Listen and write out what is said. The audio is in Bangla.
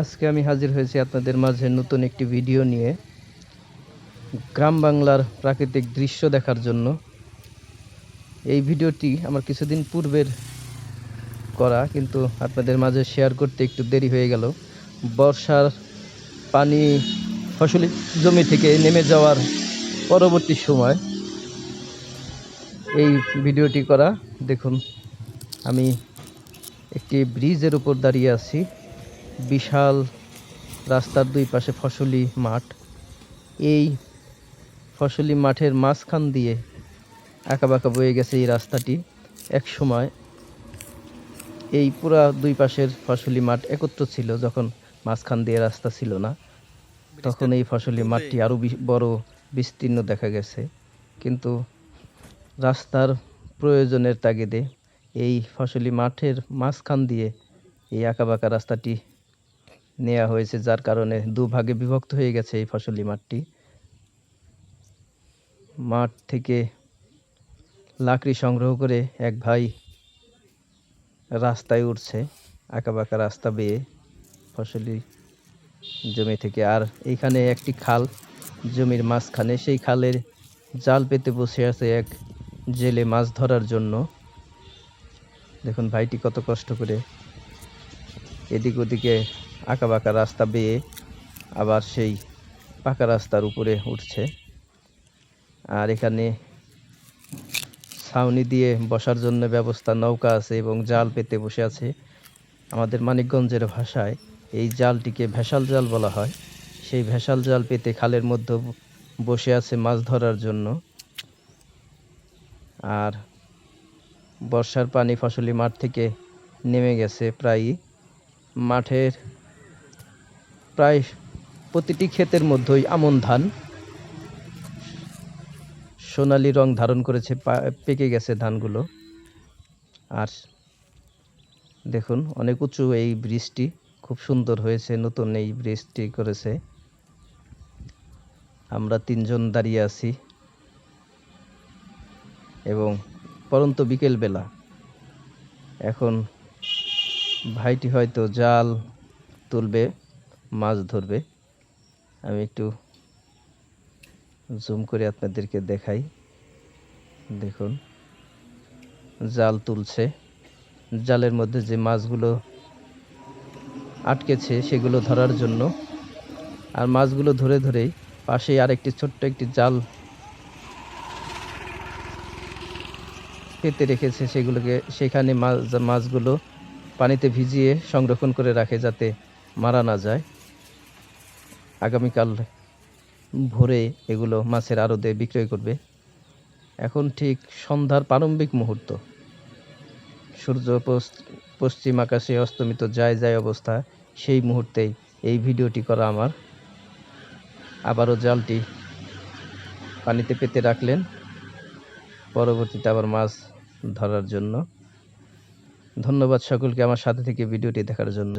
আজকে আমি হাজির হয়েছি আপনাদের মাঝে নতুন একটি ভিডিও নিয়ে, গ্রাম বাংলার প্রাকৃতিক দৃশ্য দেখার জন্য। এই ভিডিওটি আমার কিছুদিন পূর্বের করা, কিন্তু আপনাদের মাঝে শেয়ার করতে একটু দেরি হয়ে গেল। বর্ষার পানি ফসলি জমি থেকে নেমে যাওয়ার পরবর্তী সময় এই ভিডিওটি করা। দেখুন, আমি একটি ব্রিজের উপর দাঁড়িয়ে আছি। বিশাল রাস্তার দুই পাশে ফসলি মাঠ। এই ফসলি মাঠের মাঝখান দিয়ে আঁকাবাঁকা বয়ে গেছে এই রাস্তাটি। এক সময় এই পুরা দুই পাশের ফসলি মাঠ একত্র ছিল, যখন মাঝখান দিয়ে রাস্তা ছিল না, তখন এই ফসলি মাঠটি আরো বড় বিস্তীর্ণ দেখা গেছে। কিন্তু রাস্তার প্রয়োজনের তাগিদে এই ফসলি মাঠের মাঝখান দিয়ে এই আঁকাবাঁকা রাস্তাটি নেওয়া হয়েছে, যার কারণে দুভাগে বিভক্ত হয়ে গেছে এই ফসলি মাঠটি। মাঠ থেকে লাকড়ি সংগ্রহ করে এক ভাই রাস্তায় উঠছে, আঁকাবাঁকা রাস্তা বেয়ে ফসলি জমি থেকে। আর এইখানে একটি খাল জমির মাঝখানে, সেই খালের জাল পেতে বসে আছে এক জেলে মাছ ধরার জন্য। দেখুন ভাইটি কত কষ্ট করে এদিক ওদিকে আঁকাবাঁকা রাস্তা বেয়ে আবার সেই পাকা রাস্তার উপরে উঠছে। আর এখানে ছাউনি দিয়ে বসার জন্য ব্যবস্থা, নৌকা আছে এবং জাল পেতে বসে আছে। আমাদের মানিকগঞ্জের ভাষায় এই জালটিকে ভেসাল জাল বলা হয়। সেই ভেসাল জাল পেতে খালের মধ্যে বসে আছে মাছ ধরার জন্য। আর বর্ষার পানি ফসলি মাঠ থেকে নেমে গেছে প্রায়ই। মাঠের প্রায় প্রতিটি ক্ষেতের মধ্যেই আমন ধান সোনালী রং ধারণ করেছে, পেকে গেছে ধানগুলো। আর দেখুন, অনেক উঁচু এই ব্রিজটি, খুব সুন্দর হয়েছে, নতুন এই ব্রিজটি করেছে। আমরা তিনজন দাঁড়িয়ে আছি এবং পরন্ত বিকেল বেলা। এখন ভাইটি হয়তো জাল তুলবে, মাছ ধরবে। আমি একটু জুম করে আপনাদেরকে দেখাই। দেখুন, জাল তুলছে, জালের মধ্যে যে মাছগুলো আটকেছে সেগুলো ধরার জন্য। আর মাছগুলো ধরে ধরেই পাশেই আরেকটি ছোট্ট একটি জাল পেতে রেখেছে, সেখানে মাছগুলো পানিতে ভিজিয়ে সংরক্ষণ করে রাখে, যাতে মারা না যায়। আগামীকাল ভোরে এগুলো মাছের আড়তে বিক্রয় করবে। এখন ঠিক সন্ধ্যার প্রারম্ভিক মুহূর্ত, সূর্য পশ্চিম আকাশে অস্তমিত যায় অবস্থা। সেই মুহূর্তেই এই ভিডিওটি করা আমার। আবারও জালটি পানিতে পেতে রাখলেন, পরবর্তীতে আবার মাছ ধরার জন্য। ধন্যবাদ সকলকে আমার সাথে থেকে ভিডিওটি দেখার জন্য।